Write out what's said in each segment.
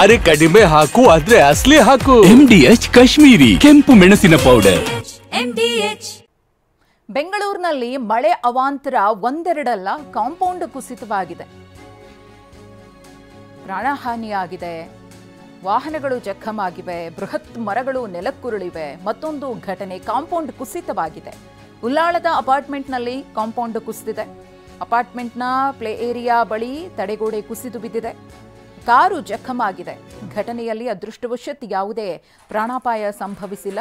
ಅರೆ ಕಡಿಮೆ ಹಾಕು ಆದ್ರೆ ಅಸಲಿ ಹಾಕು. MDH ಕಾಶ್ಮೀರಿ ಕೆಂಪು ಮೆಣಸಿನ ಪೌಡರ್. ಬೆಂಗಳೂರಿನಲ್ಲಿ ಮಳೆ ಅವಾಂತರ ಒಂದೆರಡಲ್ಲ, ಕಾಂಪೌಂಡ್ ಕುಸಿತವಾಗಿದೆ, ಪ್ರಾಣಹಾನಿಯಾಗಿದೆ, ವಾಹನಗಳು ಜಖಮಾಗಿವೆ, ಬೃಹತ್ ಮರಗಳು ನೆಲಕ್ಕುರುಳಿವೆ. ಮತ್ತೊಂದು ಘಟನೆ, ಕಾಂಪೌಂಡ್ ಕುಸಿತವಾಗಿದೆ. ಉಲ್ಲಾಳದ ಅಪಾರ್ಟ್ಮೆಂಟ್ನಲ್ಲಿ ಕಾಂಪೌಂಡ್ ಕುಸಿದಿದೆ. ಅಪಾರ್ಟ್ಮೆಂಟ್ನ ಪ್ಲೇ ಏರಿಯಾ ಬಳಿ ತಡೆಗೋಡೆ ಕುಸಿದು ಬಿದ್ದಿದೆ. ಕಾರು ಜಖಮಾಗಿದೆ. ಘಟನೆಯಲ್ಲಿ ಅದೃಷ್ಟವಶಾತ್ ಯಾವುದೇ ಪ್ರಾಣಾಪಾಯ ಸಂಭವಿಸಿಲ್ಲ.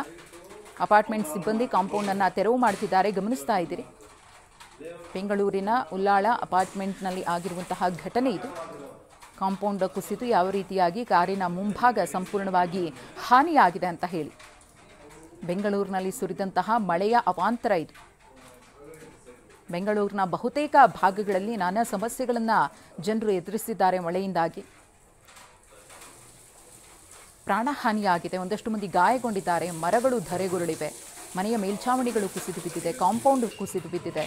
ಅಪಾರ್ಟ್ಮೆಂಟ್ ಸಿಬ್ಬಂದಿ ಕಾಂಪೌಂಡ್ ಅನ್ನು ತೆರವು ಮಾಡ್ತಿದ್ದಾರೆ, ಗಮನಿಸ್ತಾ ಇದ್ದೀರಿ. ಬೆಂಗಳೂರಿನ ಉಲ್ಲಾಳ ಅಪಾರ್ಟ್ಮೆಂಟ್ನಲ್ಲಿ ಆಗಿರುವಂತಹ ಘಟನೆ ಇದು. ಕಾಂಪೌಂಡ್ ಕುಸಿದು ಯಾವ ರೀತಿಯಾಗಿ ಕಾರಿನ ಮುಂಭಾಗ ಸಂಪೂರ್ಣವಾಗಿ ಹಾನಿಯಾಗಿದೆ ಅಂತ ಹೇಳಿ. ಬೆಂಗಳೂರಿನಲ್ಲಿ ಸುರಿದಂತಹ ಮಳೆಯ ಅವಾಂತರ ಇದು. ಬೆಂಗಳೂರಿನ ಬಹುತೇಕ ಭಾಗಗಳಲ್ಲಿ ನಾನಾ ಸಮಸ್ಯೆಗಳನ್ನು ಜನರು ಎದುರಿಸಿದ್ದಾರೆ ಮಳೆಯಿಂದಾಗಿ. ಪ್ರಾಣಹಾನಿಯಾಗಿದೆ, ಒಂದಷ್ಟು ಮಂದಿ ಗಾಯಗೊಂಡಿದ್ದಾರೆ, ಮರಗಳು ಧರೆಗುರುಳಿವೆ, ಮನೆಯ ಮೇಲ್ಛಾವಣಿಗಳು ಕುಸಿದು ಬಿದ್ದಿದೆ, ಕಾಂಪೌಂಡ್ ಕುಸಿದು ಬಿದ್ದಿದೆ.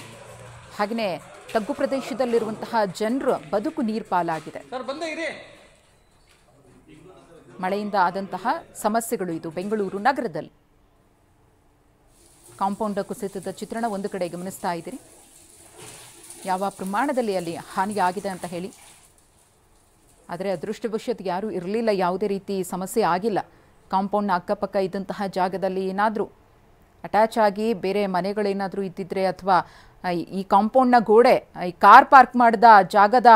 ಹಾಗೆಯೇ ತಗ್ಗು ಪ್ರದೇಶದಲ್ಲಿರುವಂತಹ ಜನರ ಬದುಕು ನೀರ್ಪಾಲಾಗಿದೆ. ಮಳೆಯಿಂದ ಆದಂತಹ ಸಮಸ್ಯೆಗಳು ಇದು ಬೆಂಗಳೂರು ನಗರದಲ್ಲಿ. ಕಾಂಪೌಂಡ್ ಕುಸಿತದ ಚಿತ್ರಣ ಒಂದು ಕಡೆ ಗಮನಿಸ್ತಾ ಇದ್ದೀರಿ. ಯಾವ ಪ್ರಮಾಣದಲ್ಲಿ ಅಲ್ಲಿ ಹಾನಿಯಾಗಿದೆ ಅಂತ ಹೇಳಿ. ಆದರೆ ಅದೃಷ್ಟವಶಾತ್ ಯಾರೂ ಇರಲಿಲ್ಲ, ಯಾವುದೇ ರೀತಿ ಸಮಸ್ಯೆ ಆಗಿಲ್ಲ. ಕಾಂಪೌಂಡ್ನ ಅಕ್ಕಪಕ್ಕ ಇದ್ದಂತಹ ಜಾಗದಲ್ಲಿ ಏನಾದರೂ ಅಟ್ಯಾಚ್ ಆಗಿ ಬೇರೆ ಮನೆಗಳೇನಾದರೂ ಇದ್ದಿದ್ರೆ, ಅಥವಾ ಈ ಕಾಂಪೌಂಡ್ನ ಗೋಡೆ ಈ ಕಾರ್ ಪಾರ್ಕ್ ಮಾಡಿದ ಜಾಗದ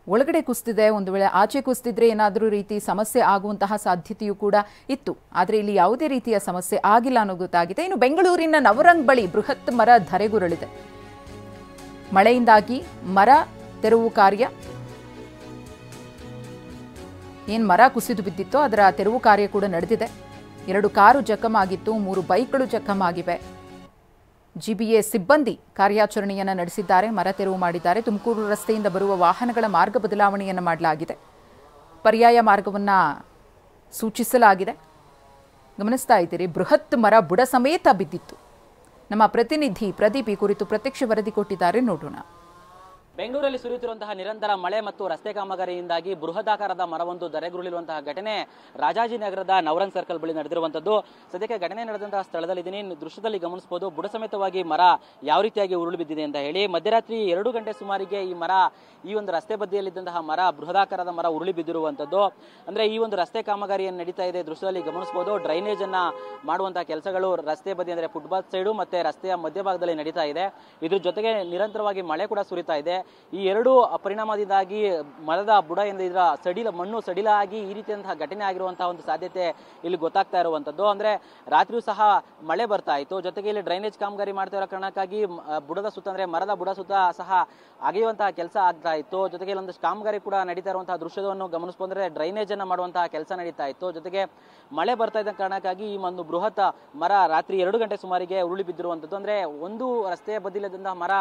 ಒಳಗಡೆ ಕುಸಿದಿದೆ, ಒಂದು ವೇಳೆ ಆಚೆ ಕುಸಿದಿದ್ರೆ ಏನಾದರೂ ರೀತಿ ಸಮಸ್ಯೆ ಆಗುವಂತಹ ಸಾಧ್ಯತೆಯೂ ಕೂಡ ಇತ್ತು. ಆದರೆ ಇಲ್ಲಿ ಯಾವುದೇ ರೀತಿಯ ಸಮಸ್ಯೆ ಆಗಿಲ್ಲ ಅನ್ನೋ ಗೊತ್ತಾಗಿದೆ. ಇನ್ನು ಬೆಂಗಳೂರಿನ ನವರಂಗ್ ಬಳಿ ಬೃಹತ್ ಮರ ಧರೆಗುರುಳಿದೆ. ಮಳೆಯಿಂದಾಗಿ ಮರ ತೆರವು ಕಾರ್ಯ, ಏನು ಮರ ಕುಸಿದು ಬಿದ್ದಿತ್ತೋ ಅದರ ತೆರವು ಕಾರ್ಯ ಕೂಡ ನಡೆದಿದೆ. 2 ಕಾರು ಜಖಮಾಗಿತ್ತು, 3 ಬೈಕ್ಗಳು ಜಖಮಾಗಿವೆ. GBA ಸಿಬ್ಬಂದಿ ಕಾರ್ಯಾಚರಣೆಯನ್ನು ನಡೆಸಿದ್ದಾರೆ, ಮರ ತೆರವು ಮಾಡಿದ್ದಾರೆ. ತುಮಕೂರು ರಸ್ತೆಯಿಂದ ಬರುವ ವಾಹನಗಳ ಮಾರ್ಗ ಬದಲಾವಣೆಯನ್ನು ಮಾಡಲಾಗಿದೆ, ಪರ್ಯಾಯ ಮಾರ್ಗವನ್ನು ಸೂಚಿಸಲಾಗಿದೆ. ಗಮನಿಸ್ತಾ ಇದ್ದೀರಿ, ಬೃಹತ್ ಮರ ಬುಡ ಸಮೇತ ಬಿದ್ದಿತ್ತು. ನಮ್ಮ ಪ್ರತಿನಿಧಿ ಪ್ರದೀಪ್ ಈ ಕುರಿತು ಪ್ರತ್ಯಕ್ಷ ವರದಿ ಕೊಟ್ಟಿದ್ದಾರೆ, ನೋಡೋಣ. ಬೆಂಗಳೂರಲ್ಲಿ ಸುರಿಯುತ್ತಿರುವಂತಹ ನಿರಂತರ ಮಳೆ ಮತ್ತು ರಸ್ತೆ ಕಾಮಗಾರಿಯಿಂದಾಗಿ ಬೃಹದಾಕಾರದ ಮರವೊಂದು ಧರೆಗುರುಳಿರುವಂತಹ ಘಟನೆ ರಾಜಾಜಿನಗರದ ನವರಂಗ್ ಸರ್ಕಲ್ ಬಳಿ ನಡೆದಿರುವಂತದ್ದು. ಸದ್ಯಕ್ಕೆ ಘಟನೆ ನಡೆದಂತಹ ಸ್ಥಳದಲ್ಲಿದ್ದೀನಿ. ದೃಶ್ಯದಲ್ಲಿ ಗಮನಿಸಬಹುದು ಬುಡ ಸಮೇತವಾಗಿ ಮರ ಯಾವ ರೀತಿಯಾಗಿ ಉರುಳು ಬಿದ್ದಿದೆ ಅಂತ ಹೇಳಿ. ಮಧ್ಯರಾತ್ರಿ 2 ಗಂಟೆ ಸುಮಾರಿಗೆ ಈ ಒಂದು ರಸ್ತೆ ಬದಿಯಲ್ಲಿದ್ದಂತಹ ಮರ, ಬೃಹದಾಕಾರದ ಮರ ಉರುಳಿ ಬಿದ್ದಿರುವಂತದ್ದು. ಅಂದ್ರೆ ಈ ಒಂದು ರಸ್ತೆ ಕಾಮಗಾರಿಯನ್ನು ನಡೀತಾ ಇದೆ. ದೃಶ್ಯದಲ್ಲಿ ಗಮನಿಸಬಹುದು ಡ್ರೈನೇಜ್ ಅನ್ನ ಮಾಡುವಂತಹ ಕೆಲಸಗಳು ರಸ್ತೆ ಬದಿ ಅಂದ್ರೆ ಫುಟ್ಪಾತ್ ಸೈಡು ಮತ್ತೆ ರಸ್ತೆಯ ಮಧ್ಯಭಾಗದಲ್ಲಿ ನಡೀತಾ ಇದೆ. ಇದ್ರ ಜೊತೆಗೆ ನಿರಂತರವಾಗಿ ಮಳೆ ಕೂಡ ಸುರಿತಾ ಇದೆ. ಈ 2 ಪರಿಣಾಮದಿಂದಾಗಿ ಮರದ ಬುಡ ಏನಿದ್ರ ಮಣ್ಣು ಸಡಿಲಾಗಿ ಈ ರೀತಿಯಂತಹ ಘಟನೆ ಆಗಿರುವಂತಹ ಒಂದು ಸಾಧ್ಯತೆ ಇಲ್ಲಿ ಗೊತ್ತಾಗ್ತಾ ಇರುವಂತದ್ದು. ಅಂದ್ರೆ ರಾತ್ರಿಯೂ ಸಹ ಮಳೆ ಬರ್ತಾ ಇತ್ತು, ಜೊತೆಗೆ ಇಲ್ಲಿ ಡ್ರೈನೇಜ್ ಕಾಮಗಾರಿ ಮಾಡ್ತಾ ಇರೋ ಕಾರಣಕ್ಕಾಗಿ ಬುಡದ ಸುತ್ತ ಅಂದ್ರೆ ಮರದ ಬುಡ ಸುತ್ತ ಸಹ ಅಗೆಯುವಂತಹ ಕೆಲಸ ಆಗ್ತಾ ಇತ್ತು. ಜೊತೆಗೆ ಇಲ್ಲೊಂದಷ್ಟು ಕಾಮಗಾರಿ ಕೂಡ ನಡೀತಾ ಇರುವಂತಹ ದೃಶ್ಯವನ್ನು ಗಮನಿಸಬಹುದ್ರೆ ಡ್ರೈನೇಜ್ ಅನ್ನ ಮಾಡುವಂತಹ ಕೆಲಸ ನಡೀತಾ ಇತ್ತು. ಜೊತೆಗೆ ಮಳೆ ಬರ್ತಾ ಇದ್ದ ಕಾರಣಕ್ಕಾಗಿ ಈ ಒಂದು ಬೃಹತ್ ಮರ ರಾತ್ರಿ 2 ಗಂಟೆ ಸುಮಾರಿಗೆ ಉರುಳಿ ಬಿದ್ದಿರುವಂತದ್ದು. ಅಂದ್ರೆ ಒಂದು ರಸ್ತೆಯ ಬದಿಯಲ್ಲಿದ್ದಂತಹ ಮರ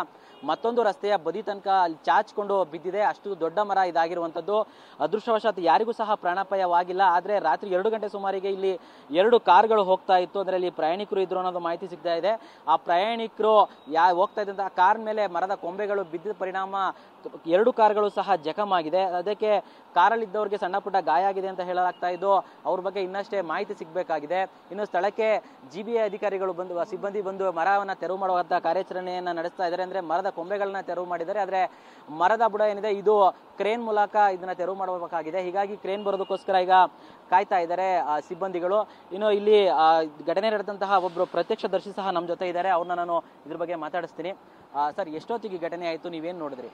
ಮತ್ತೊಂದು ರಸ್ತೆಯ ಬದಿ ತನಕ ಚಾಚ್ಕೊಂಡು ಬಿದ್ದಿದೆ, ಅಷ್ಟು ದೊಡ್ಡ ಮರ ಇದಾಗಿರುವಂತದ್ದು. ಅದೃಷ್ಟವಶಾತ್ ಯಾರಿಗೂ ಸಹ ಪ್ರಾಣಾಪಾಯವಾಗಿಲ್ಲ. ಆದ್ರೆ ರಾತ್ರಿ 2 ಗಂಟೆ ಸುಮಾರಿಗೆ ಇಲ್ಲಿ 2 ಕಾರ್ಗಳು ಹೋಗ್ತಾ ಇತ್ತು, ಅದರಲ್ಲಿ ಪ್ರಯಾಣಿಕರು ಇದ್ರು ಅನ್ನೋದು ಮಾಹಿತಿ ಸಿಗ್ತಾ ಇದೆ. ಆ ಪ್ರಯಾಣಿಕರು ಹೋಗ್ತಾ ಇದ್ದಂತಹ ಕಾರ್ ಮೇಲೆ ಮರದ ಕೊಂಬೆಗಳು ಬಿದ್ದ ಪರಿಣಾಮ 2 ಕಾರ್ಗಳು ಸಹ ಜಖಮಾಗಿದೆ. ಅದಕ್ಕೆ ಕಾರಲ್ಲಿದ್ದವರಿಗೆ ಸಣ್ಣ ಪುಟ್ಟ ಗಾಯ ಆಗಿದೆ ಅಂತ ಹೇಳಲಾಗ್ತಾ ಇದ್ದು, ಅವ್ರ ಬಗ್ಗೆ ಇನ್ನಷ್ಟೇ ಮಾಹಿತಿ ಸಿಗಬೇಕಾಗಿದೆ. ಇನ್ನು ಸ್ಥಳಕ್ಕೆ GBA ಅಧಿಕಾರಿಗಳು ಸಿಬ್ಬಂದಿ ಬಂದು ಮರವನ್ನ ತೆರವು ಮಾಡುವಂತಹ ಕಾರ್ಯಾಚರಣೆಯನ್ನ ನಡೆಸ್ತಾ ಇದ್ದಾರೆ. ಅಂದ್ರೆ ಮರದ ಕೊಂಬೆಗಳನ್ನ ತೆರವು ಮಾಡಿದ್ದಾರೆ. ಆದ್ರೆ ಮರದ ಬುಡ ಏನಿದೆ ಇದು ಕ್ರೇನ್ ಮೂಲಕ ಇದನ್ನ ತೆರವು ಮಾಡಬೇಕಾಗಿದೆ. ಹೀಗಾಗಿ ಕ್ರೇನ್ ಬರೋದಕ್ಕೋಸ್ಕರ ಈಗ ಕಾಯ್ತಾ ಇದ್ದಾರೆ ಸಿಬ್ಬಂದಿಗಳು. ಇನ್ನು ಇಲ್ಲಿ ಘಟನೆ ನಡೆದಂತಹ ಒಬ್ರು ಪ್ರತ್ಯಕ್ಷದರ್ಶಿ ಸಹ ನಮ್ಮ ಜೊತೆ ಇದ್ದಾರೆ, ಅವ್ರನ್ನ ನಾನು ಇದ್ರ ಬಗ್ಗೆ ಮಾತಾಡಿಸ್ತೀನಿ. ಸರ್, ಎಷ್ಟೊತ್ತಿಗೆ ಘಟನೆ ಆಯ್ತು, ನೀವೇನ್ ನೋಡಿದ್ರಿ?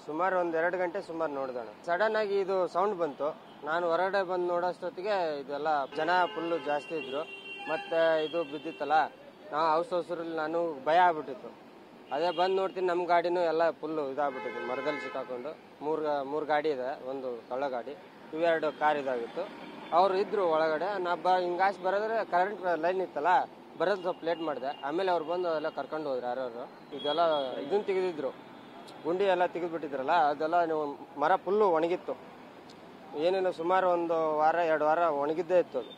ಸುಮಾರು 1-2 ಗಂಟೆ ಸುಮಾರು ನೋಡಿದಣ. ಸಡನ್ ಆಗಿ ಇದು ಸೌಂಡ್ ಬಂತು. ನಾನು ಹೊರಗಡೆ ಬಂದು ನೋಡೋಷ್ಟೊತ್ತಿಗೆ ಇದೆಲ್ಲ ಜನ ಫುಲ್ಲು ಜಾಸ್ತಿ ಇದ್ರು. ಮತ್ತೆ ಇದು ಬಿದ್ದಿತ್ತಲ್ಲ, ನಾವು ಹೌಸರಲ್ಲಿ ನಾನು ಭಯ ಆಗ್ಬಿಟ್ಟಿತ್ತು. ಅದೇ ಬಂದು ನೋಡ್ತೀನಿ, ನಮ್ಮ ಗಾಡಿನೂ ಎಲ್ಲ ಫುಲ್ಲು ಇದಾಗ್ಬಿಟ್ಟಿತ್ತು, ಮರದಲ್ಲಿ ಸಿಕ್ಕಾಕೊಂಡು. ಮೂರು ಗಾಡಿ ಇದೆ, ಒಂದು ಕಳ್ಳ ಗಾಡಿ, 2 ಕಾರ್ ಇದಾಗಿತ್ತು. ಅವರು ಇದ್ರು ಒಳಗಡೆ. ಹಿಂಗಾಸಿ ಬರೋದ್ರೆ ಕರೆಂಟ್ ಲೈನ್ ಇತ್ತಲ್ಲ, ಬರೋದು ಸ್ವಲ್ಪ ಲೇಟ್ ಮಾಡಿದೆ. ಆಮೇಲೆ ಅವ್ರು ಬಂದು ಅದೆಲ್ಲ ಕರ್ಕೊಂಡು ಹೋದ್ರು ಯಾರ್ಯಾರು. ಇದೆಲ್ಲ ಇದನ್ನು ತೆಗೆದಿದ್ರು, ಗುಂಡಿ ಎಲ್ಲ ತೆಗೆದುಬಿಟ್ಟಿದ್ರಲ್ಲ, ಅದೆಲ್ಲ ಮರ ಫುಲ್ಲು ಒಣಗಿತ್ತು. ಏನೇನು ಸುಮಾರು 1 ವಾರ 2 ವಾರ ಒಣಗಿದ್ದೇ ಇತ್ತು ಅದು.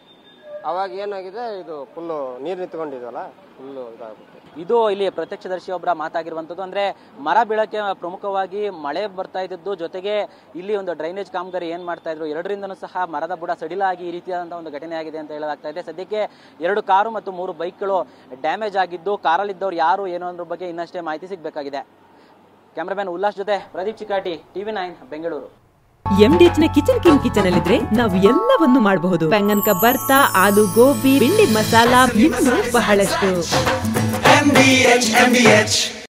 ಅವಾಗ ಏನಾಗಿದೆ, ಇದು ಫುಲ್ಲು ನೀರು ನಿಂತ್ಕೊಂಡಿದ್ವಲ್ಲ, ಫುಲ್ಲು ಇದಾಗುತ್ತೆ. ಇದು ಇಲ್ಲಿ ಪ್ರತ್ಯಕ್ಷದರ್ಶಿಯೊಬ್ಬರ ಮಾತಾಗಿರುವಂಥದ್ದು. ಅಂದರೆ ಮರ ಬೀಳಕ್ಕೆ ಪ್ರಮುಖವಾಗಿ ಮಳೆ ಬರ್ತಾ ಇದ್ದದ್ದು, ಜೊತೆಗೆ ಇಲ್ಲಿ ಒಂದು ಡ್ರೈನೇಜ್ ಕಾಮಗಾರಿ ಏನು ಮಾಡ್ತಾ ಇದ್ರು, ಎರಡರಿಂದನೂ ಸಹ ಮರದ ಬುಡ ಸಡಿಲಾಗಿ ಈ ರೀತಿಯಾದಂಥ ಒಂದು ಘಟನೆ ಆಗಿದೆ ಅಂತ ಹೇಳಲಾಗ್ತಾ ಇದೆ. ಸದ್ಯಕ್ಕೆ 2 ಕಾರು ಮತ್ತು 3 ಬೈಕ್ಗಳು ಡ್ಯಾಮೇಜ್ ಆಗಿದ್ದು, ಕಾರಲ್ಲಿದ್ದವ್ರು ಯಾರು ಏನೋ ಅನ್ನೋದ್ರ ಬಗ್ಗೆ ಇನ್ನಷ್ಟೇ ಮಾಹಿತಿ ಸಿಗಬೇಕಾಗಿದೆ. ಕ್ಯಾಮ್ರಾಮನ್ ಉಲ್ಲಾಸ್ ಜೊತೆ ಪ್ರದೀಪ್ ಚಿಕಾಟಿ, TV9 ಬೆಂಗಳೂರು. MDH ನ ಕಿಚನ್ ಅಲ್ಲಿದ್ರೆ ನಾವು ಎಲ್ಲವನ್ನು ಮಾಡಬಹುದು. ಬೆಂಗನ್ ಕ ಬರ್ತಾ, ಆಲೂ ಗೋಬಿ, ಭಿಂಡಿ ಮಸಾಲಾ, ಇನ್ನೂ ಬಹಳಷ್ಟು. MDH